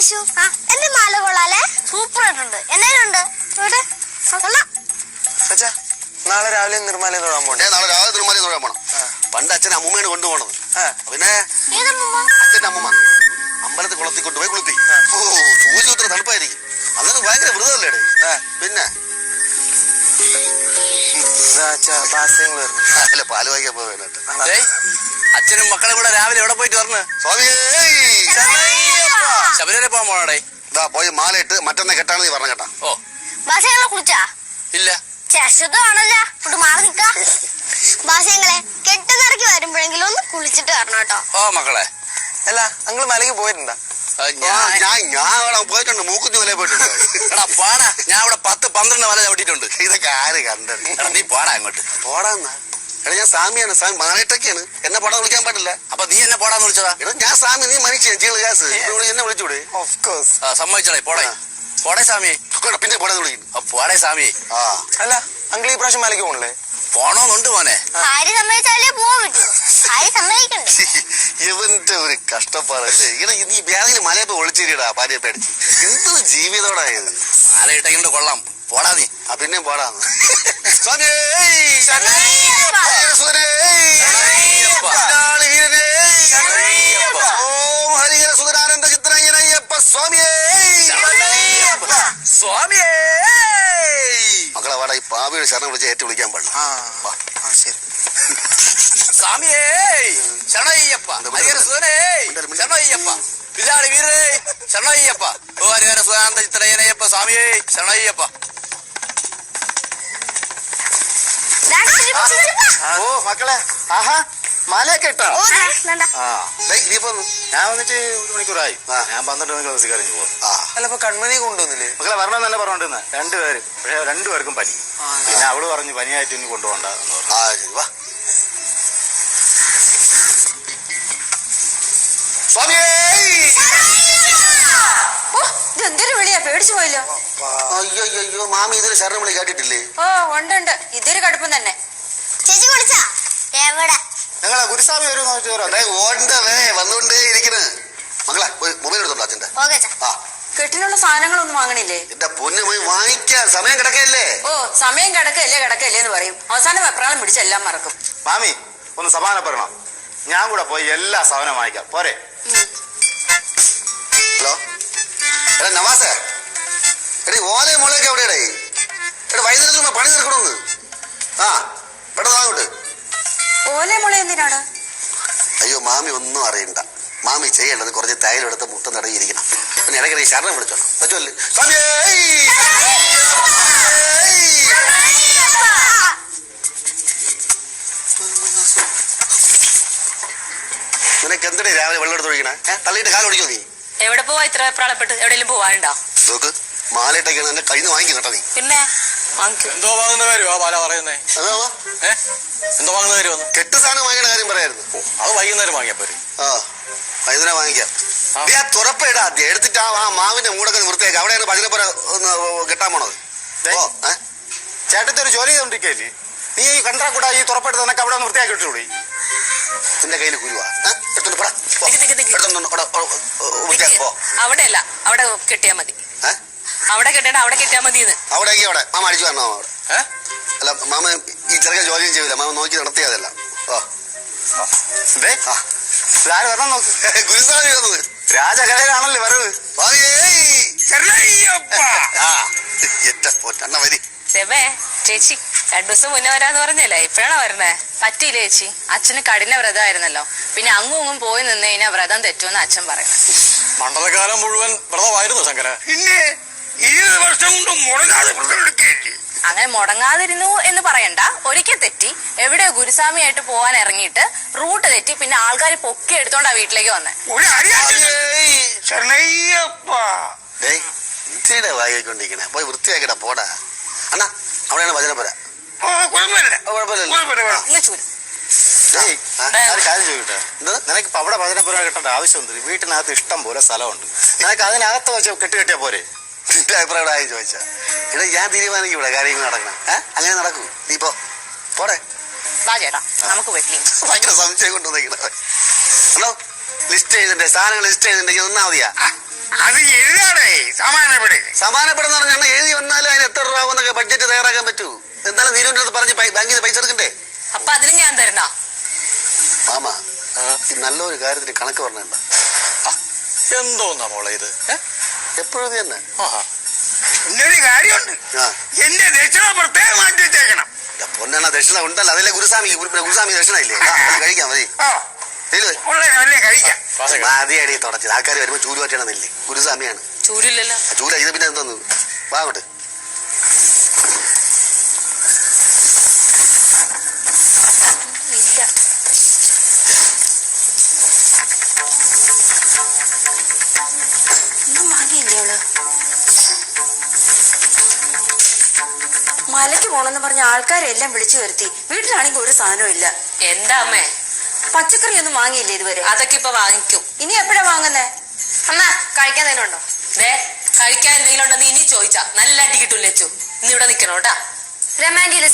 കേശു എന്റെ മാല കൊള്ളാലേ സൂപ്പർ ആയിട്ടുണ്ട്. എന്നേലുണ്ട് നാളെ രാവിലെ നിർമ്മാലയം തൊഴാൻ പോകണ്ടേ? നാളെ രാവിലെ നിർമ്മാലയം തൊഴാൻ പോണം. പണ്ട് അച്ഛൻ അമ്മൂമ്മയാണ് കൊണ്ടുപോകണത്. പിന്നെ അച്ഛന്റെ അമ്മൂമ്മ അമ്പലത്തിൽ കുളത്തിൽ കൊണ്ടുപോയി കുളുത്തി. ഓ സൂര്യപുത്ര തണുപ്പായിരിക്കും. അന്നത് ഭയങ്കര വ്രതമല്ലേ? പിന്നെ അല്ല പാല് വാങ്ങിക്കാൻ പോവേണ്ട. അച്ഛനും മക്കളും കൂടെ രാവിലെ എവിടെ പോയിട്ട് പറഞ്ഞു? സ്വാമിയേ ശബരിമല പോകാൻ പോണേ. ഇതാ പോയി മാലയിട്ട് മറ്റൊന്നെ കെട്ടാണ് നീ പറഞ്ഞ കേട്ടാ. ഓ ഭാഷകളെ കുളിച്ചാ? ഇല്ല. ശുദ്ധമാണല്ലോ. ഇങ്ങോട്ട് മാറി നിക്കാ. ഭാഷങ്ങളെ കെട്ടുനിറക്കി വരുമ്പോഴെങ്കിലും ഒന്ന് കുളിച്ചിട്ട് വരണം കേട്ടോ. ഓ മക്കളെ. അല്ല അങ്ങള് മലയ്ക്ക് പോയിട്ടുണ്ടോ? ഞാൻ പോയിട്ടുണ്ട്. മൂക്കുത്തി മലയിൽ പോയിട്ടുണ്ട്. പാടാ, ഞാൻ ഇവിടെ 10-12 മല ചവിട്ടിട്ടുണ്ട്. ഇതൊക്കെ ആര് കണ്ടത്? നീ പാടാ അങ്ങോട്ട്. പോടാന്നാ? എടാ ഞാൻ സ്വാമിയാണ്. സ്വാമി മാലയിട്ടൊക്കെയാണ്. എന്നെ പോടാന്ന് വിളിക്കാൻ പാടില്ല. അപ്പൊ നീ എന്നെ പോടാന്ന് വിളിച്ചതാ? എടാ ഞാൻ സ്വാമി, നീ മനുഷ്യൻ. ചീള് ഗ്യാസ് എന്നെ വിളിച്ചൂടെ? Of course. സമ്മതിച്ചോളെ. പോടേ പോടേ സ്വാമിയെ. പിന്നെ പോടാന്ന് വിളിക്കുന്നു. പോടേ സ്വാമിയെ. അല്ല അങ്കിൾ ഈ പ്രാവശ്യം മലയ്ക്ക് പോകണല്ലേ? പോണോന്നുണ്ട് മോനെ. ഭാര്യ സമ്മതിച്ചാലേ പോവാൻ പറ്റൂ. ഭാര്യ സമ്മതിക്കണ്ടേ? ഇവന്റെ ഒരു കഷ്ടപ്പാടല്ലേ. ഇങ്ങനെ നീ വ്യാധിയിൽ മലയപ്പോ ഒളിച്ചിരിടാ ഭാര്യയെ പേടിച്ച്. എന്തൊരു ജീവിതോടായത്. മാല ഇട്ടെങ്കിലും കൊള്ളാം. പോടാ നീ. പിന്നെ പോടാന്ന്. ഹരിഹര സുതരാനന്ദ ചിത്രയ്യനയ്യപ്പ സ്വാമിയേ. സ്വാമിയേ. മക്കളെ വാടാ, ഈ പാവിയുടെ ശരണം വിളിച്ച് ഏറ്റു വിളിക്കാൻ പാടില്ല. ശരി. സ്വാമിയേ ശരണയ്യപ്പ. ഹരിഹര സുതനേ ശരണയ്യപ്പ. പിതാടി വീരേ ശരണയ്യപ്പ. ഓ ഹരിഹര സുതാനന്ദ ചിത്രയ്യനയ്യപ്പ സ്വാമിയേ ശരണയ്യപ്പ. ഓ മക്കളെ, ആഹാ മലയൊക്കെ ഇട്ടാ? ഞാൻ വന്നിട്ട് 1 മണിക്കൂറായി. ഞാൻ 12 മണിക്ക് ബസ് കറിഞ്ഞു പോകും. അല്ല ഇപ്പൊ കൺമണി കൊണ്ടുവന്നില്ലേ? മക്കളെ വരണം തന്നെ പറഞ്ഞോണ്ടിരുന്ന 2 പേര്. പക്ഷെ 2 പേർക്കും പനി. പിന്നെ അവള് പറഞ്ഞു പനിയായിട്ട് ഇനി കൊണ്ടുപോകണ്ട എന്ന് പറഞ്ഞു. ഇതെന്തൊരു വിളിയാ, പേടിച്ചു പോയല്ലോ. അയ്യോ മാമി ഇതിന് ശരണം വിളി കേട്ടിട്ടില്ലേ? ഓ ഉണ്ട്. ഇതൊരു കടുപ്പം തന്നെ. ചേച്ചി കുളിച്ചാ? എവിടെ? ഞങ്ങളെ ഗുരുസ്വാമി ഒരു വന്നുകൊണ്ടേ ഇരിക്കണ്. മക്കളെ മൊബൈൽ എടുത്തോണ്ടോ അച്ഛന്റെ? കെട്ടിനുള്ള സാധനങ്ങളൊന്നും വാങ്ങണില്ലേ? എന്റെ പൊന്നു പോയി വാങ്ങിക്കാൻ സമയം കിടക്കല്ലേ? ഓ സമയം കിടക്കല്ലേ എന്ന് പറയും. അവസാനം വെപ്രാളം പിടിച്ച് എല്ലാം മറക്കും. മാമി ഒന്ന് സമാധാനപ്പെടണം. ഞാൻ കൂടെ പോയി എല്ലാ സാധനം വാങ്ങിക്കാം. പോരെ? ഹലോ എടാ നവാസേ, എടീ ഓലയും മുളയൊക്കെ എവിടെയാടേ? എടാ വൈകുന്നേരത്തിന് പണി തീർക്കണമെന്ന്. പെട്ടെന്ന് വാങ്ങോട്ട്. ഓലേ മുള എന്തിനാണ്? അയ്യോ മാമി ഒന്നും അറിയണ്ട. മാമി ചെയ്യേണ്ടത് കുറച്ച് തൈലെടുത്ത് മുട്ട നടങ്ങിയിരിക്കണം. പിന്നെ ഇടയ്ക്കിടെ ശരണം വിളിച്ചോ പറ്റുമല്ലേ? നിനക്ക് എന്തിനാ രാവിലെ വെള്ളം എടുത്ത് ഒഴിക്കണേ? തള്ളിയിട്ട് കാലം ഒടിക്കോ നീ? എവിടെ പോവാ ഇത്ര പ്രാളപ്പെട്ട്? എവിടെയെങ്കിലും പോവാനുണ്ടോ? നോക്ക് മാലയിട്ടൊക്കെയാണ് എന്നെ കയ്യിൽ നിന്ന് വാങ്ങിക്കും കേട്ടോ നീ. പിന്നെ എന്തോ വാങ്ങുന്ന കാര്യമാ പാല പറയുന്നേ? എന്തോ വാങ്ങുന്ന കാര്യം? കെട്ട് സാധനം വാങ്ങിക്കുന്ന കാര്യം പറയായിരുന്നു. അത് വൈകുന്നേരം വാങ്ങിയാ പോരെ? വൈകുന്നേരം വാങ്ങിക്കാം. തുറപ്പിടാ ആദ്യം എടുത്തിട്ട് ആ മാവിന്റെ മൂടൊക്കെ വൃത്തിയാക്കി. അവിടെയാണ് ഭജനപ്പുര ഒന്ന് കെട്ടാൻ പോണത്. ചേട്ടത്തെ ഒരു ജോലി ചെയ്തോണ്ടിരിക്കല്ലേ നീ? ഈ കണ്ടാ കൂടെ ഈ തുറപ്പെടുത്ത് നിനക്ക് അവിടെ ഒന്ന് വൃത്തിയാക്കി ഇട്ടുകൂടി? നിന്റെ കയ്യിൽ കുരുവാ? അവിടെയല്ല, അവിടെ കെട്ടിയാ മതി. അവിടെ കെട്ടേണ്ട, അവിടെ കെട്ടിയാ മതി. അവിടെ മാമ അടിച്ചു വരണോ? അവിടെ അല്ല മാമ ഈ ചെറിയ ജോലിയും ചെയ്യൂല. മാമ നോക്കി നടത്തിയതല്ല. ആര് വരണം നോക്ക്. ഗുരുസ്വാമി വന്നത് രാജകലയിലാണല്ലേ വരവ്. ചേച്ചി 2 ദിവസം മുന്നേ വരാന്ന് പറഞ്ഞല്ലേ, ഇപ്പഴാണോ വരണേ? പറ്റിയില്ല ചേച്ചി, അച്ഛന് കഠിന വ്രതമായിരുന്നല്ലോ. പിന്നെ അങ്ങും പോയി നിന്ന് കഴിഞ്ഞാൽ വ്രതം തെറ്റുമെന്ന് അച്ഛൻ പറയും. മണ്ഡലകാലം മുഴുവൻ വ്രതമായിരുന്നു ശങ്കര. പിന്നെ 20 വർഷം കൊണ്ട് മുടങ്ങാതെ വ്രതം എടുക്കുകയല്ലേ? അങ്ങനെ മുടങ്ങാതിരുന്നു എന്ന് പറയണ്ട. ഒരിക്കൽ തെറ്റി എവിടെയോ ഗുരുസ്വാമിയായിട്ട് പോവാൻ ഇറങ്ങിയിട്ട് റൂട്ട് തെറ്റി. പിന്നെ ആൾക്കാർ പൊക്കി എടുത്തോണ്ടാ വീട്ടിലേക്ക് വന്നേ. വായിക്കൊണ്ടിരിക്കണേ പോയി വൃത്തിയാക്കിടാ പോടാ. അണ്ണാ അവിടെയാണ് ഭജനപ്പുര. കാര്യം ചോദിക്കട്ടെ, നിനക്കിപ്പോ അവിടെ ഭജനപ്പുര കെട്ടേണ്ട ആവശ്യമുണ്ട്? വീട്ടിനകത്ത് ഇഷ്ടം പോലെ സ്ഥലമുണ്ട്. നിനക്ക് അതിനകത്ത് വെച്ച് കെട്ടിയാ പോരെ? നിന്റെ അഭിപ്രായം ആയി ചോദിച്ചാ ഇവിടെ ഞാൻ തീരുമാനിക്കും ഇവിടെ കാര്യങ്ങൾ നടക്കണം. അങ്ങനെ നടക്കൂ. നീ പോടെ ചേട്ടാ, നമുക്ക് ഭയങ്കര സംശയം കൊണ്ടുവന്നിരിക്കണ. ഹലോ ലിസ്റ്റ് ചെയ്തിട്ട് സാധനങ്ങൾ ലിസ്റ്റ് ചെയ്തിട്ടുണ്ടെങ്കിൽ ഒന്നാ മതിയാ? അത് എഴുതാടേ സമാനപ്പെടേ. സമാനപ്പെടുന്ന പറഞ്ഞാൽ എഴുതി വന്നാലും അതിന് എത്ര രൂപ എന്നൊക്കെ ബഡ്ജറ്റ് തയ്യാറാക്കാൻ പറ്റൂ. എന്നാലും നീരുവിന്റെ അടുത്ത് പറഞ്ഞ് ബാങ്കിൽ നിന്ന് പൈസ എടുക്കണ്ടേ? അപ്പൊ അതിന് ഞാൻ തരണ മാമ ഈ നല്ലൊരു കാര്യത്തിന് കണക്ക് പറഞ്ഞണ്ട. എന്തോന്നാ മോളെ ഇത്? എപ്പോഴും തന്നെ ഇന്നൊരു കാര്യമുണ്ട്. എന്റെ ദക്ഷിണ പ്രത്യേകം മാറ്റി വെച്ചേക്കണം. പൊന്നാണ് ദക്ഷിണ ഉണ്ടല്ലോ. അതല്ലേ ഗുരുസ്വാമി ദക്ഷിണ ഇല്ലേ? കഴിക്കാൻ മതി. ഉള്ള കഴിക്കാം. മതിയടി തുടച്ചത്. ആൾക്കാർ വരുമ്പോ ചൂല് പറ്റണമെന്നില്ലേ? ഗുരുസ്വാമിയാണ്. ചൂരില്ലല്ലോ. ചൂല ഇത് പിന്നെ എന്തോന്നു വാ അങ്ങോട്ട്. ഇല്ല. ഒന്നും വാങ്ങിയില്ലേ അവള്? മലയ്ക്ക് പോണെന്ന് പറഞ്ഞ ആൾക്കാരെല്ലാം വിളിച്ചു വരുത്തി. വീട്ടിലാണെങ്കിൽ ഒരു സാധനവും ഇല്ല. എന്താ അമ്മേ? പച്ചക്കറി ഒന്നും വാങ്ങിയില്ലേ ഇതുവരെ? അതൊക്കെ ഇപ്പൊ വാങ്ങിക്കും. ഇനി എപ്പോഴാ വാങ്ങുന്നേ? അമ്മ കഴിക്കാൻ എന്തെങ്കിലും ഉണ്ടോ? ദേ കഴിക്കാൻ എന്തെങ്കിലും ഉണ്ടെന്ന് ഇനി ചോദിച്ചാ നല്ല അടി കിട്ടൂല്ലേ? ഇന്നിവിടെ നിക്കണോട്ടാ. രമാൻഡിയിലെ